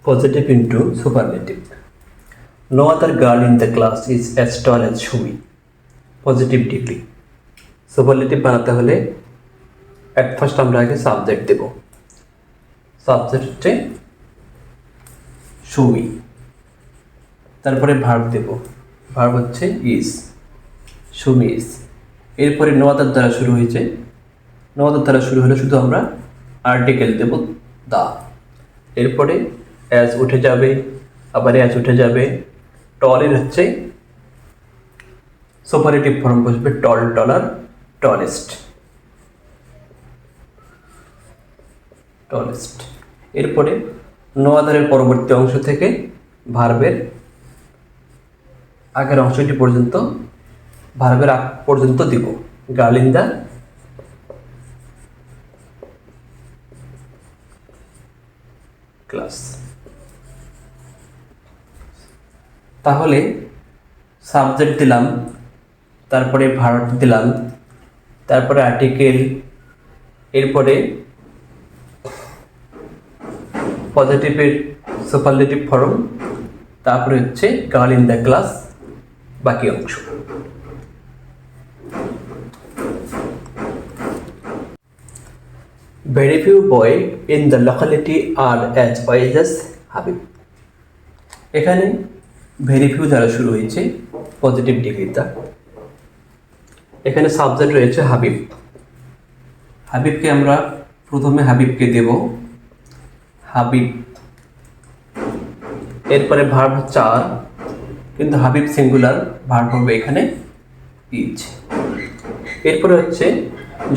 Positive into superlative. No other girl in the class is as tall as Shumi. Positive degree. Superlative বানাতে হলে at first আমরা আগে subject দেব। Subject হচ্ছে সুমি, তারপরে verb দেব। Verb হচ্ছে is, Sumi is. এরপরে no other দ্বারা শুরু হয়েছে, নো আদার দ্বারা শুরু হলে শুধু আমরা আর্টিকেল দেব দা। এরপরে অ্যাজ উঠে যাবে, আবার অ্যাজ উঠে যাবে। টলের হচ্ছে সুপারলেটিভ ফর্ম বসবে টল, টলার, টলেস্ট, টলেস্ট। এরপরে নো আদারের পরবর্তী অংশ থেকে ভার্বের আগের অংশটি পর্যন্ত, ভার্বের আগ পর্যন্ত দিব। Girl in the class. তাহলে সাবজেক্ট দিলাম, তারপরে ভার্ব দিলাম, তারপরে আর্টিকেল, এরপরে পজিটিভের সুপারলেটিভ ফর্ম, তারপরে হচ্ছে গার্ল ইন দ্য ক্লাস, বাকি অংশ। Very few boy in the locality are as wise as Habib. এখানে ভেরি ফিউ দ্বারা শুরু হয়েছে পজিটিভ ডিগ্রিটা। এখানে সাবজেক্ট রয়েছে হাবিব। হাবিবকে আমরা প্রথমে হাবিবকে দেব হাবিব। এরপরে ভার্ব হচ্ছে আর, কিন্তু হাবিব সিঙ্গুলার, ভার্ব হবে এখানে ইজ। এরপরে হচ্ছে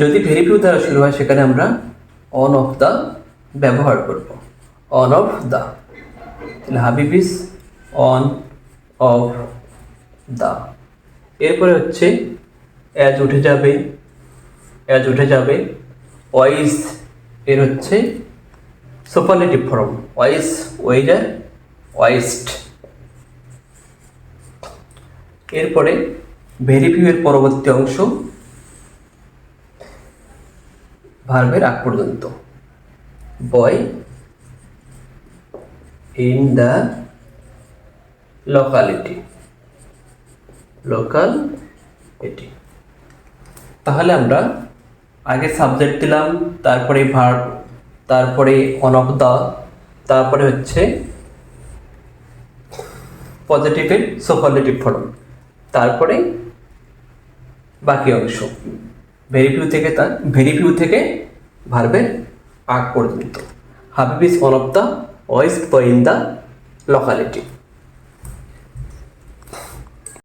যদি ভেরি ফিউ দ্বারা শুরু হয় সেখানে আমরা অন অফ দ্য ব্যবহার করব। অন অফ দ্য, তাহলে Habib is on of the. এরপরে হচ্ছে অ্যাজ উঠে যাবে, অ্যাজ উঠে যাবে। ওয়াইজ এর হচ্ছে সুপারলেটিভ ফর্ম, ওয়াইজ, ওয়েজার, ওয়াইস্ট। এরপরে ভেরি ফিউ এর পরবর্তী অংশ ভার্বের আগ পর্যন্ত। Boy in the locality, local এটি। তাহলে আমরা আগে সাবজেক্ট দিলাম, তারপরে ভার্ব, তারপরে অন অফ দ্য, তারপরে হচ্ছে পজিটিভের সুপারলেটিভ ফর্ম, তারপরে বাকি অংশ ভেরি ফিউ থেকে ভার্বের আগ পর্যন্ত। Habib is one of the West boy in the locality.